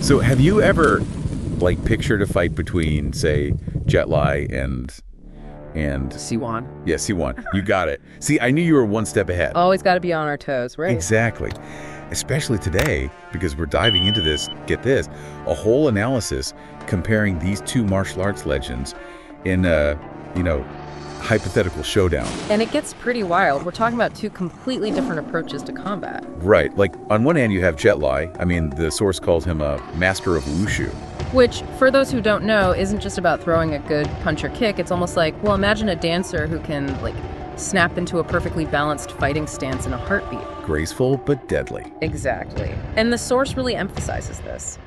So have you ever, like, pictured a fight between, say, Jet Li and Siuwan. Yeah, Siu-Wan. You got it. See, I knew you were one step ahead. Always got to be on our toes, right? Exactly. Especially today, because we're diving into this, get this, a whole analysis comparing these two martial arts legends in a, hypothetical showdown. And it gets pretty wild. We're talking about two completely different approaches to combat. Right. Like, on one hand, you have Jet Li. I mean, the source calls him a master of Wushu. Which, for those who don't know, isn't just about throwing a good punch or kick. It's almost like, well, imagine a dancer who can, like, snap into a perfectly balanced fighting stance in a heartbeat. Graceful, but deadly. Exactly. And the source really emphasizes this.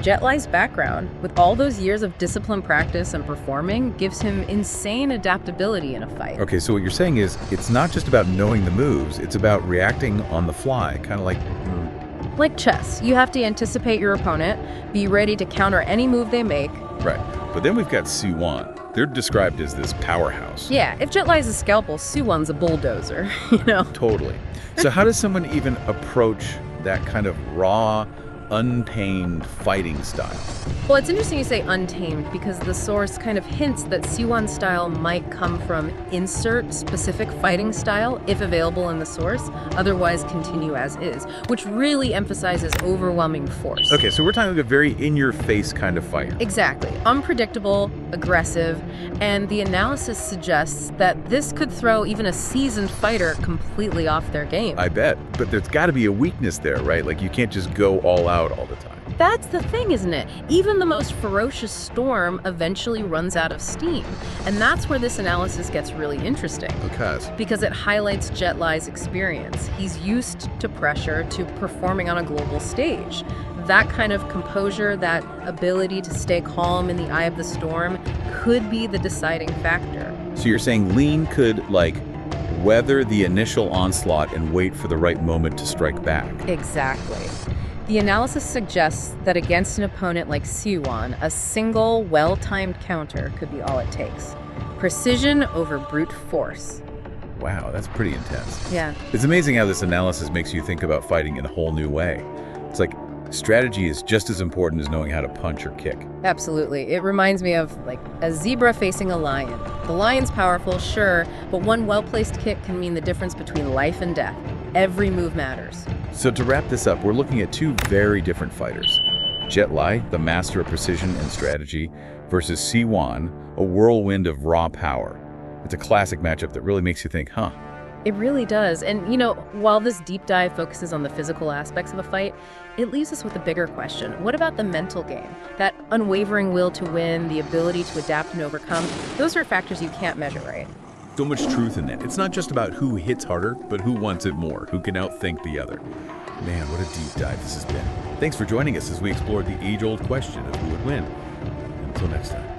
Jet Li's background, with all those years of disciplined practice and performing, gives him insane adaptability in a fight. Okay, so what you're saying is, it's not just about knowing the moves, it's about reacting on the fly, kind of like... Like chess, you have to anticipate your opponent, be ready to counter any move they make. Right. But then we've got Siu-Wan. They're described as this powerhouse. Yeah, if Jet Li's a scalpel, Siu-Wan's a bulldozer, Totally. So how does someone even approach that kind of raw, untamed fighting style? Well, it's interesting you say untamed because the source kind of hints that Siu-Wan's style might come from insert specific fighting style if available in the source, otherwise continue as is, which really emphasizes overwhelming force. Okay, so we're talking about a very in-your-face kind of fight. Exactly. Unpredictable, aggressive, and the analysis suggests that this could throw even a seasoned fighter completely off their game. I bet. But there's got to be a weakness there, right? Like, you can't just go all out all the time. That's the thing, isn't it? Even the most ferocious storm eventually runs out of steam. And that's where this analysis gets really interesting. Because it highlights Jet Li's experience. He's used to pressure, to performing on a global stage. That kind of composure, that ability to stay calm in the eye of the storm could be the deciding factor. So you're saying Lean could, like, weather the initial onslaught and wait for the right moment to strike back. Exactly. The analysis suggests that against an opponent like Siu-Wan, a single, well-timed counter could be all it takes. Precision over brute force. Wow, that's pretty intense. Yeah. It's amazing how this analysis makes you think about fighting in a whole new way. It's like strategy is just as important as knowing how to punch or kick. Absolutely. It reminds me of, like, a zebra facing a lion. The lion's powerful, sure, but one well-placed kick can mean the difference between life and death. Every move matters. So to wrap this up, we're looking at two very different fighters. Jet Li, the master of precision and strategy, versus Siu-Wan, a whirlwind of raw power. It's a classic matchup that really makes you think, huh? It really does. And, while this deep dive focuses on the physical aspects of a fight, it leaves us with a bigger question. What about the mental game? That unwavering will to win, the ability to adapt and overcome, those are factors you can't measure, right? So much truth in that. It's not just about who hits harder, but who wants it more, who can outthink the other. Man, what a deep dive this has been. Thanks for joining us as we explored the age-old question of who would win. Until next time.